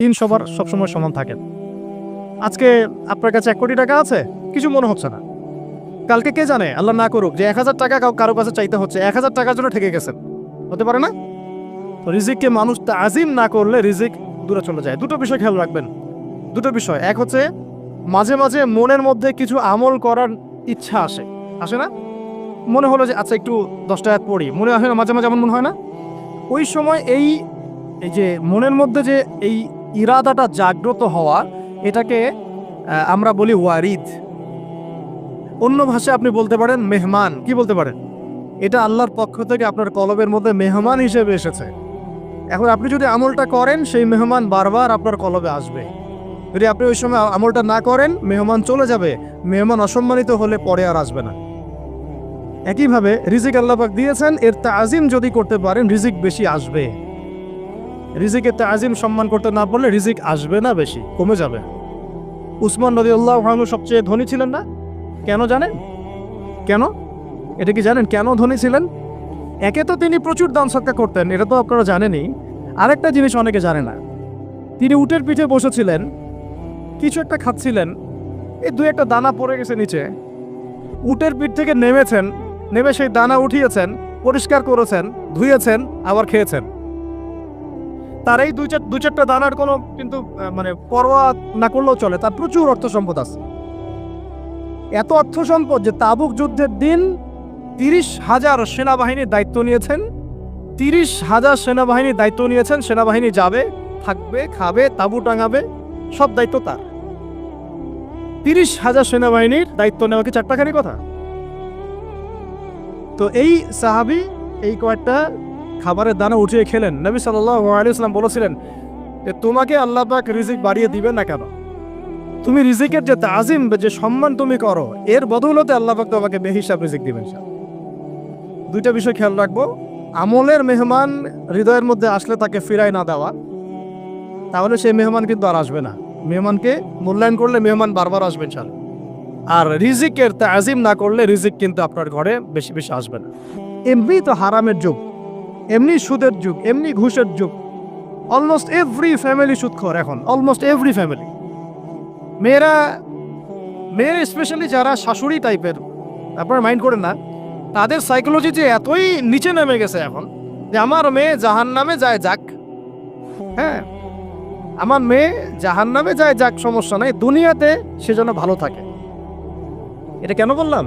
দিন সবার সবসময় সমান থাকে। আজকে আপনার কাছে 1 কোটি টাকা আছে, কিছু মনে হচ্ছে না। কালকে কে জানে, আল্লাহ না করুক, যে 1000 টাকা কারো কাছে চাইতে হচ্ছে, 1000 টাকার জন্য ঠকে গেছেন, হতে পারে না? তো রিজিককে মানুষ তাজিম না করলে রিজিক দূরে চলে যায়। দুটো বিষয় খেয়াল রাখবেন, দুটো বিষয়। এক হচ্ছে মাঝে মাঝে মনের মধ্যে কিছু আমল করার ইচ্ছা আসে না? মনে হলো যে আচ্ছা একটু 10 আয়াত পড়ি, মনে হয় না মাঝে মাঝে এমন মনে হয় না? ওই সময় এই যে মনের মধ্যে যে এই ইরাদাটা জাগ্রত হওয়া, এটাকে আমরা বলি ওয়ারিদ। অন্য ভাষায় আপনি বলতে পারেন মেহমান। কি বলতে পারেন? এটা আল্লাহর পক্ষ থেকে আপনার কলবের মধ্যে মেহমান হিসেবে এসেছে। এখন আপনি যদি আমলটা করেন, সেই মেহমান বারবার আপনার কলবে আসবে। যদি আপনি ওই সময় আমলটা না করেন, মেহমান চলে যাবে। মেহমান অসম্মানিত হলে পরে আর আসবে না। একইভাবে রিজিক আল্লাহ পাক দিয়েছেন, এর তাজিম যদি করতে পারেন রিজিক বেশি আসবে। রিজিকের তাজিম সম্মান করতে না পারলে রিজিক আসবে না, বেশি কমে যাবে। উসমান রাদিয়াল্লাহু আনহু সবচেয়ে ধনী ছিলেন না? কেন জানেন? কেন? এটা কি জানেন কেন ধনী ছিলেন? একে তো তিনি প্রচুর দান সদকা করতেন, এটা তো আপনারা জানেনই। আরেকটা জিনিস অনেকে জানে না, তিনি উটের পিঠে বসেছিলেন, কিছু একটা খাচ্ছিলেন, এই 2-1টা দানা পড়ে গেছে নিচে। উটের পিঠ থেকে নেমেছেন, নেমে সেই দানা উঠিয়েছেন, পরিষ্কার করেছেন, ধুয়েছেন, আবার খেয়েছেন। তার এই 2-4টা দানার কোনো কিন্তু মানে পরোয়া না করলেও চলে। তার প্রচুর অর্থ সম্পদ আছে। এত অর্থ সম্পদ যে তাবুক যুদ্ধের দিন 30,000 সেনাবাহিনীর দায়িত্ব নিয়েছেন। 30,000 সেনাবাহিনীর দায়িত্ব নিয়েছেন। সেনাবাহিনী যাবে, থাকবে, খাবে, তাঁবু টাঙাবে, সব দায়িত্ব তার। 30,000 সেনাবাহিনীর দায়িত্ব নেওয়া কি চারটাখানি কথা? তো এই সাহাবী এই কয়েকটা খাবারের দানা উঠিয়ে খেলেন। নবী সাল্লাল্লাহু আলাইহি ওয়াসাল্লাম বলেছিলেন যে তোমাকে আল্লাহ পাক রিজিক বাড়িয়ে দিবেন না কেন? তুমি রিজিকের যে তাজিম, যে সম্মান তুমি করো, এর বদৌলতে আল্লাহ পাক তোমাকে বেহিসাব রিজিক দিবেন। দুইটা বিষয় খেয়াল রাখবো। আমলের মেহমান হৃদয়ের মধ্যে আসলে তাকে ফিরায় না দেওয়া, তাহলে সেই মেহমান কিন্তু আর আসবে না। মেহমানকে মূল্যায়ন করলে মেহমান বারবার আসবে ইনশাআল্লাহ। আর রিজিকের তাজিম না করলে রিজিক কিন্তু আপনার ঘরে বেশি বেশি আসবে না। এমনি তো হারামের যুগ, এমনি সুদের যুগ, এমনি ঘুষের যুগ। অলমোস্ট এভরি ফ্যামিলি সুদখোর এখন, অলমোস্ট এভরি ফ্যামিলি। মেয়েরা স্পেশালি যারা শাশুড়ি টাইপের, আপনারা মাইন্ড করেন না, তাদের সাইকোলজি যে এতই নিচে নেমে গেছে এখন যে আমার মেয়ে জাহান্নামে যায় যাক। হ্যাঁ, আমার মেয়ে জাহান্নামে যায় যাক, সমস্যা নাই, দুনিয়াতে সে যেন ভালো থাকে। এটা কেন বললাম?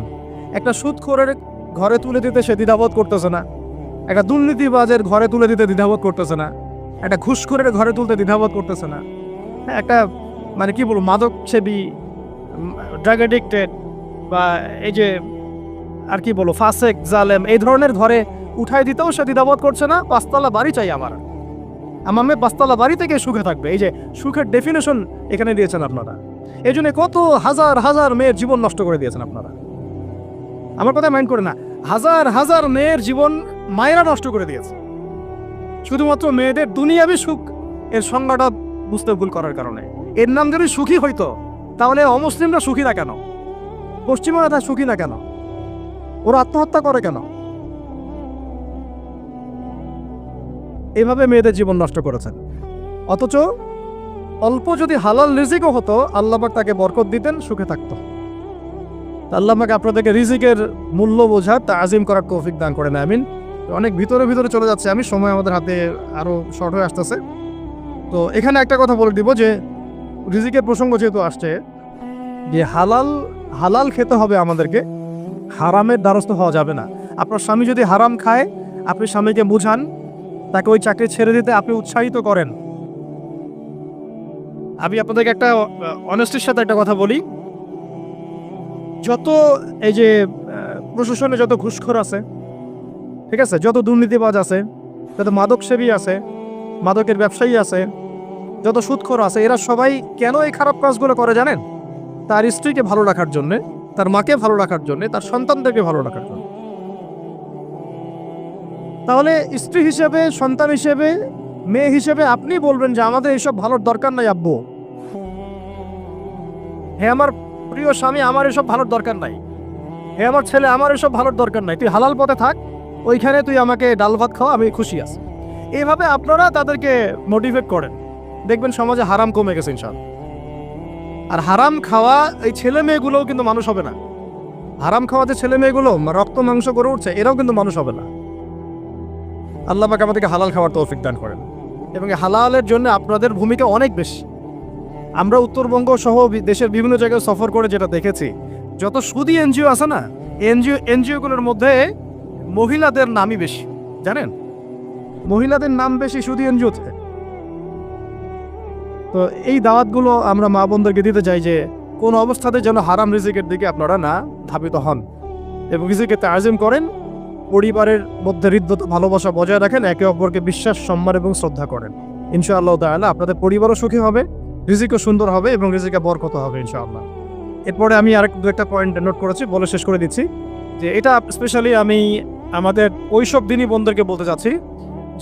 একটা সুদখোরের ঘরে তুলে দিতে সে দ্বিধাবোধ করতেছে না, একটা দুর্নীতিবাজের ঘরে তুলে দিতে দ্বিধাবোধ করতেছে না, একটা ঘুষখোরের ঘরে তুলতে দ্বিধাবোধ করতেছে না, একটা মানে কি বলবো মাদক সেবী, ড্রাগ অ্যাডিক্টেড, বা এই যে আর কি বলবো ফাসেক জালেম, এই ধরনের ঘরে উঠাই দিতেও সে দ্বিধাবোধ করছে না। 5তলা বাড়ি চাই আমার মেয়ে 5তলা বাড়ি থেকে সুখে থাকবে। এই যে সুখের ডেফিনেশন এখানে দিয়েছেন আপনারা। এই জন্য কত হাজার হাজার মেয়ের জীবন নষ্ট করে দিয়েছেন আপনারা। আমার কথা মাইন্ড করে না, হাজার হাজার মেয়ের জীবন মায়েরা নষ্ট করে দিয়েছে, শুধুমাত্র মেয়েদের দুনিয়াবি সুখ এর সংজ্ঞাটা বুঝতে ভুল করার কারণে। এর নাম যদি সুখী হইতো, তাহলে অমুসলিমরা সুখী না কেন? পশ্চিমারা তা সুখী না কেন? ওরা আত্মহত্যা করে কেন? এভাবে মেয়েদের জীবন নষ্ট করেছেন। অথচ অল্প যদি হালাল রিজিকও হতো, আল্লাহ পাক তাকে বরকত দিতেন, সুখে থাকতো। আল্লাহ পাক আপনাদেরকে রিজিকের মূল্য বোঝার, তাজিম করার তৌফিক দান করেন, আমিন। অনেক ভিতরে ভিতরে চলে যাচ্ছে আমি, সময় আমাদের হাতে আরো শর্ট হয়ে আসতেছে। তো এখানে একটা কথা বলে দিব যে রিজিকের প্রসঙ্গ যেহেতু আসছে, যে হালাল খেতে হবে আমাদেরকে, হারামের দ্বারস্থ হওয়া যাবে না। আপনার স্বামী যদি হারাম খায়, আপনি স্বামীকে বুঝান, তাকে ওই চাকরি ছেড়ে দিতে আপনি উৎসাহিত করেন। আমি আপনাদেরকে একটা অনেস্টির সাথে একটা কথা বলি, যত এই যে প্রশাসনে যত ঘুষখোর আছে, ঠিক আছে, যত দুর্নীতিবাজ আছে, যত মাদক সেবী আছে, মাদকের ব্যবসায়ী আছে, যত সুদখোর আছে, এরা সবাই কেন এই খারাপ কাজগুলো করে জানেন? তার স্ত্রীকে ভালো রাখার জন্যে, তার মাকে ভালো রাখার জন্যে, তার সন্তানদেরকে ভালো রাখার জন্য। তাহলে স্ত্রী হিসেবে, সন্তান হিসেবে, মেয়ে হিসেবে আপনি বলবেন যে আমাদের এইসব ভালোর দরকার নাই আব্বু। হে আমার প্রিয় স্বামী, আমার এসব ভালোর দরকার নাই। হে আমার ছেলে, আমার এসব ভালোর দরকার নাই, তুই হালাল পথে থাক, ওইখানে তুই আমাকে ডাল ভাত খাওয়া, আমি খুশি আছি। এইভাবে আপনারা তাদেরকে মোটিভেট করেন। দেখবেন সমাজে হারাম কমে গেছে ইনশাআল্লাহ। আর হারাম খাওয়া এই ছেলে মেয়েগুলোও কিন্তু মানুষ হবে না। হারাম খাওয়া যে ছেলে মেয়েগুলো রক্ত মাংস করে উঠছে, এরাও কিন্তু মানুষ হবে না। আল্লাহ পাক আমাদেরকে হালাল খাওয়ার তৌফিক দান করেন, এবং এই হালালের জন্য আপনাদের ভূমিকা অনেক বেশি। আমরা উত্তরবঙ্গ সহ দেশের বিভিন্ন জায়গায় সফর করে যেটা দেখেছি, যত সুদী এনজিও আছে না, এনজিওগুলোর মধ্যে মহিলাদের নামই বেশি। জানেন, মহিলাদের নাম বেশি সুদী এনজিওতে। তো এই দাওয়াতগুলো আমরা মা বোনদেরকে দিতে চাই যে কোন অবস্থাতে যেন হারাম রিজিকের দিকে আপনারা না ধাবিত হন, এবং রিজিকে তাজিম করেন, পরিবারের মধ্যে হৃদ্যতা ভালোবাসা বজায় রাখেন, একে অপরকে বিশ্বাস, সম্মান এবং শ্রদ্ধা করেন। ইনশাআল্লাহ তাআলা আপনাদের পরিবারও সুখী হবে, রিজিকও সুন্দর হবে এবং রিজিকে বরকত হবে ইনশাআল্লাহ। এরপরে আমি দু একটা পয়েন্ট নোট করেছি, বলে শেষ করে দিচ্ছি যে এটা স্পেশালি আমি আমাদের ওইসব দিনই বোনদেরকে বলতে চাচ্ছি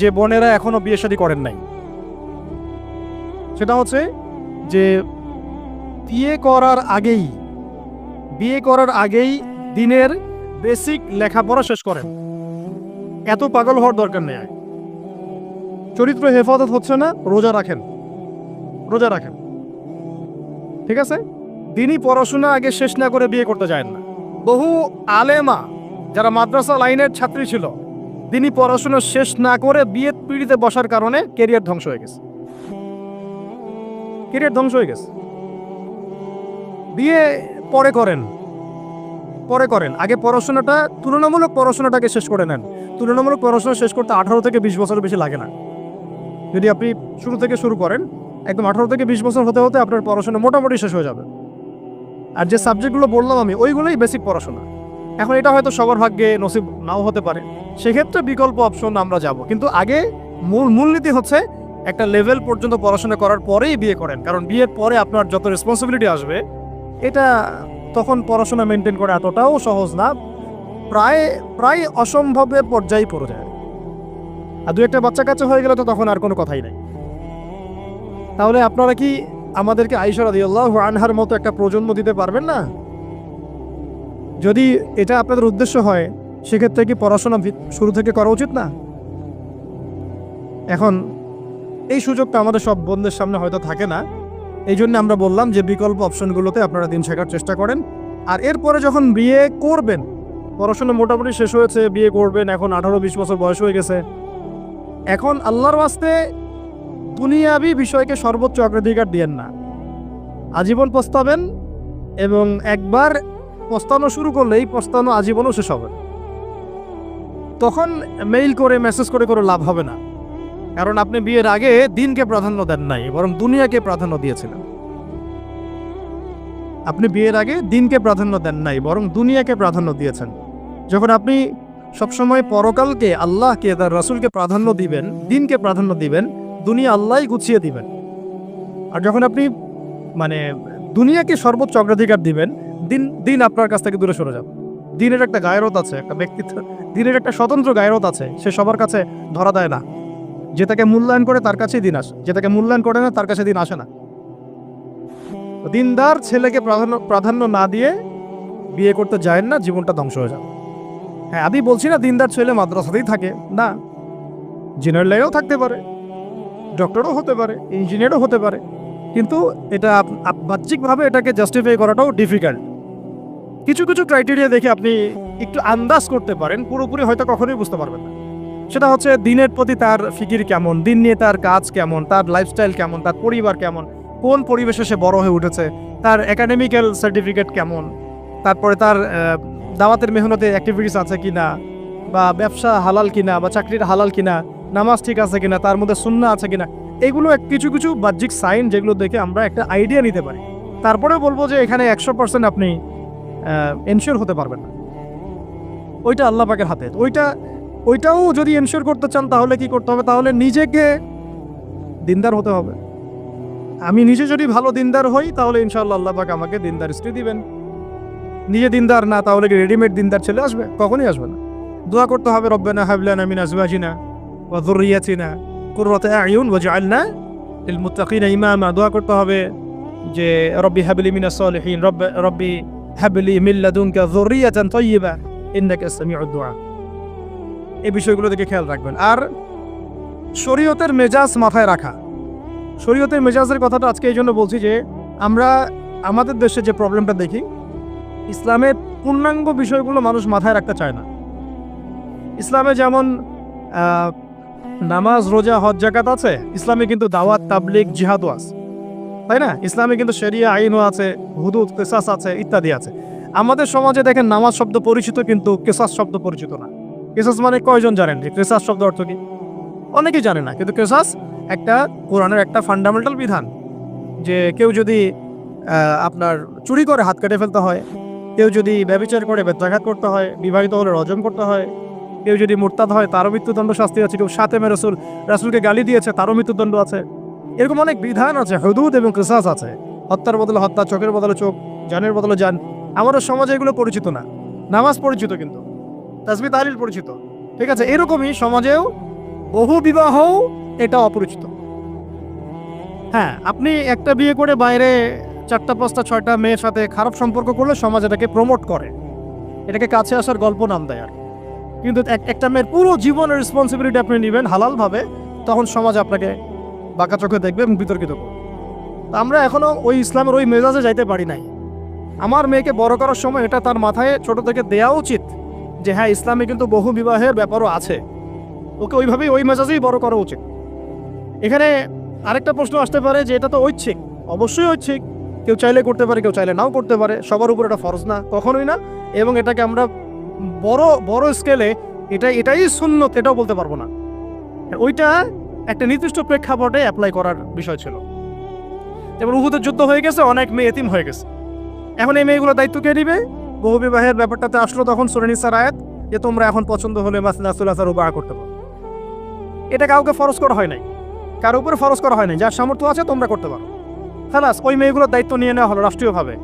যে বোনেরা এখনো বিয়ে শাদী করেন নাই। সেটা হচ্ছে যে বিয়ে করার আগেই দিনের বেসিক লেখাপড়া শেষ করেন। এত পাগল হওয়ার দরকার নেই। চরিত্র হেফাজত হচ্ছে না, রোজা রাখেন। ঠিক আছে, দিনই পড়াশোনা আগে শেষ না করে বিয়ে করতে যায় না। বহু আলেমা যারা মাদ্রাসা লাইনের ছাত্রী ছিল, দিনই পড়াশোনা শেষ না করে বিয়ে পিড়িতে বসার কারণে কেরিয়ার ধ্বংস হয়ে গেছে। বিয়ে পরে করেন, আগে তুলনামূলক পড়াশোনাটাকে শেষ করে নেন। তুলনামূলক পড়াশোনা শেষ করতে 18 থেকে 20 বছর বেশি লাগে না। যদি আপনি শুরু থেকে শুরু করেন, একদম 18 থেকে 20 বছর হতে হতে আপনার পড়াশোনা মোটামুটি শেষ হয়ে যাবে। আর যে সাবজেক্টগুলো বললাম আমি, ওইগুলোই বেসিক পড়াশোনা। এখন এটা হয়তো সবার ভাগ্যে নসিব নাও হতে পারে, সেক্ষেত্রে বিকল্প অপশন আমরা যাব। কিন্তু আগে মূলনীতি হচ্ছে একটা লেভেল পর্যন্ত পড়াশোনা করার পরেই বিয়ে করেন, কারণ বিয়ের পরে আপনার যত রেসপন্সিবিলিটি আসবে, এটা তখন পড়াশোনা মেনটেন করা এতটাও সহজ না, প্রায় অসম্ভবের পর্যায়ে পড়ে যায়। আর দু একটা বাচ্চা কাচ্চা হয়ে গেলে তো তখন আর কোনো কথাই নাই। তাহলে আপনারা কি আমাদেরকে আয়েশা রাদিয়াল্লাহু আনহার মতো একটা প্রজন্ম দিতে পারবেন না? যদি এটা আপনাদের উদ্দেশ্য হয়, সেক্ষেত্রে কি পড়াশোনা শুরু থেকে করা উচিত না? এখন এই সুযোগটা আমাদের সব বন্ধুদের সামনে হয়তো থাকে না, এই জন্য আমরা বললাম যে বিকল্প অপশনগুলোতে আপনারা দিন শেখার চেষ্টা করেন। আর এরপরে যখন বিয়ে করবেন, পড়াশোনা মোটামুটি শেষ হয়েছে, বিয়ে করবেন, এখন 18-20 বছর বয়স হয়ে গেছে, এখন আল্লাহর ওয়াস্তে দুনিয়াবি বিষয়কে সর্বোচ্চ অগ্রাধিকার দিয়েন না। আজীবন পস্তাবেন, এবং একবার পস্তানো শুরু করলে এই পস্তানো আজীবনও শেষ হবে। তখন মেইল করে মেসেজ করে লাভ হবে না, কারণ আপনি বিয়ের আগে দিনকে প্রাধান্য দেন নাই, বরং দুনিয়াকে প্রাধান্য দিয়েছিলেন। আপনি বিয়ের আগে দিনকে প্রাধান্য দেন নাই, বরং দুনিয়াকে প্রাধান্য দিয়েছেন। যখন আপনি সবসময় পরকালকে, আল্লাহকে, তার রাসূলকে প্রাধান্য দিবেন, দিনকে প্রাধান্য দিবেন, দুনিয়া আল্লাহই গুছিয়ে দিবেন। আর যখন আপনি দুনিয়াকে সর্বোচ্চ অগ্রাধিকার দিবেন, দিন আপনার কাছ থেকে দূরে সরে যাবে। দিনের একটা গায়রত আছে, একটা ব্যক্তিত্ব, দিনের একটা স্বতন্ত্র গায়রত আছে, সে সবার কাছে ধরা দেয় না। যে তাকে মূল্যায়ন করে তার কাছেই দিন আসে, যে তাকে মূল্যায়ন করে না তার কাছে দিন আসে না। দিনদার ছেলেকে প্রাধান্য না দিয়ে বিয়ে করতে যায় না, জীবনটা ধ্বংস হয়ে যাবে। হ্যাঁ, আমি বলছি না দিনদার ছেলে মাদ্রাসাতেই থাকে না, জেনারেল লাইনেও থাকতে পারে, ডক্টরও হতে পারে, ইঞ্জিনিয়ারও হতে পারে, কিন্তু এটা বাহ্যিকভাবে এটাকে জাস্টিফাই করাটাও ডিফিকাল্ট। কিছু ক্রাইটেরিয়া দেখে আপনি একটু আন্দাজ করতে পারেন, পুরোপুরি হয়তো কখনোই বুঝতে পারবেন না। সেটা হচ্ছে দিনের প্রতি তার ফিকির কেমন, দিন নিয়ে তার কাজ কেমন, তার লাইফস্টাইল কেমন, তার পরিবার কেমন, কোন পরিবেশে সে বড় হয়ে উঠেছে, তার একাডেমিক্যাল সার্টিফিকেট কেমন, তারপরে তার দাওয়াতের মেহনতে অ্যাক্টিভিটিস আছে কিনা, বা ব্যবসা হালাল কিনা, বা চাকরির হালাল কিনা, নামাজ ঠিক আছে কিনা, তার মধ্যে সুন্নাহ আছে কিনা, এগুলো কিছু বাহ্যিক সাইন যেগুলো দেখে আমরা একটা আইডিয়া নিতে পারি। তারপরে বলবো যে এখানে 100% আপনি এনশিওর হতে পারবেন না, ওইটা আল্লাহ পাকের হাতে। ওইটাও যদি এনশিওর করতে চান তাহলে কি করতে হবে? তাহলে নিজেকে দিনদার হতে হবে। আমি নিজে যদি ভালো দিনদার হই, তাহলে ইনশাআল্লাহ আল্লাহ পাক আমাকে দিনদার স্ত্রী দিবেন। নিজে দিনদার না, তাহলে কি রেডিমেড দিনদার ছেলে আসবে? কখনোই আসবে না। দোয়া করতে হবে, রব্বানা হাব লানা মিন আজওয়াজিনা ওয়া যুররিয়াতিনা কুররাতা আ'য়ুন ওয়াজআলনা লিল মুত্তাকিনা ইমামা। দোয়া করতে হবে যে রব্বি হাবলি মিনাস সালিহিন, রব্বি হাবলি মিন লাদুনকা যুররিয়াতান তাইয়্যিবা ইন্নাকা সামিউদ দুআ। এই বিষয়গুলো দিকে খেয়াল রাখবেন। আর শরীয়তের মেজাজ মাথায় রাখা, শরীয়তের মেজাজের কথাটা আজকে এই জন্য বলছি যে আমরা আমাদের দেশে যে প্রবলেমটা দেখি, ইসলামের পূর্ণাঙ্গ বিষয়গুলো মানুষ মাথায় রাখতে চায় না। ইসলামে যেমন নামাজ, রোজা, হজ, জাকাত আছে, ইসলামে কিন্তু দাওয়াত, তাবলিগ, জিহাদও আছে, তাই না? ইসলামে কিন্তু শরিয়া আইনও আছে, হুদুদ, কিসাস আছে, ইত্যাদি আছে। আমাদের সমাজে দেখেন নামাজ শব্দ পরিচিত কিন্তু কিসাস শব্দ পরিচিত না। কিসাস মানে কয়জন জানেন যে কিসাস শব্দ অর্থ কি? অনেকেই জানে না, কিন্তু কিসাস একটা কোরআনের একটা ফান্ডামেন্টাল বিধান যে কেউ যদি আপনার চুরি করে হাত কেটে ফেলতে হয়, কেউ যদি ব্যভিচার করে বেত্রাঘাত করতে হয়, বিবাহিত হলে রজম করতে হয়, কেউ যদি মুরতাদ হয় তারও মৃত্যুদণ্ড শাস্তি আছে, কেউ শাতেমে রাসূলকে গালি দিয়েছে তারও মৃত্যুদণ্ড আছে। এরকম অনেক বিধান আছে, হুদুদ এবং কিসাস আছে। হত্যার বদলে হত্যা, চোখের বদলে চোখ, জানের বদলে জান। আমাদের সমাজে এগুলো পরিচিত না। নামাজ পরিচিত কিন্তু, তাসবিহ তাহলিল পরিচিত, ঠিক আছে? এরকমই সমাজেও বহু বিবাহ এটা অপরিচিত। হ্যাঁ, আপনি একটা বিয়ে করে বাইরে 4টা 5টা 6টা মেয়ের সাথে খারাপ সম্পর্ক করলে সমাজ এটাকে প্রমোট করে, এটাকে কাছে আসার গল্প নাম দেয় আর। কিন্তু একটা মেয়ের পুরো জীবনের রেসপন্সিবিলিটি আপনি নেবেন হালালভাবে, তখন সমাজ আপনাকে বাঁকা চোখে দেখবে এবং বিতর্কিত করবে। তা আমরা এখনো ওই ইসলামের ওই মেজাজে যাইতে পারি নাই। আমার মেয়েকে বড় করার সময় এটা তার মাথায় ছোট থেকে দেওয়া উচিত যে হ্যাঁ, ইসলামে কিন্তু বহু বিবাহের ব্যাপারও আছে, ওকে ওইভাবেই ওই মেজাজেই বড় করা উচিত। এখানে আরেকটা প্রশ্ন আসতে পারে যে এটা তো ঐচ্ছিক। অবশ্যই ঐচ্ছিক, কেউ চাইলে করতে পারে, কেউ চাইলে নাও করতে পারে, সবার উপর এটা ফরজ না, কখনোই না। এবং এটাকে আমরা বড় বড় স্কেলে এটাই সুন্নত এটাও বলতে পারবো না। ওইটা একটা নির্দিষ্ট প্রেক্ষাপটে অ্যাপ্লাই করার বিষয় ছিল। যেমন উহুদের যুদ্ধ হয়ে গেছে, অনেক মেয়ে এতিম হয়ে গেছে, এখন এই মেয়েগুলো দায়িত্ব কে নিবে? বহু বিবাহের ব্যাপারটাতে আসলো তখন সূরা নিসার আয়াত যে তোমরা এখন পছন্দ হলে মাসনা সুলাসা রুবা করতে পারো। এটা কাউকে ফরজ করা হয় নাই, কারো উপরে ফরজ করা হয় নাই, যার সামর্থ্য আছে তোমরা করতে পারো। খালাস, ওই মেয়েগুলোর দায়িত্ব নিয়ে নেওয়া হলো রাষ্ট্রীয়ভাবে।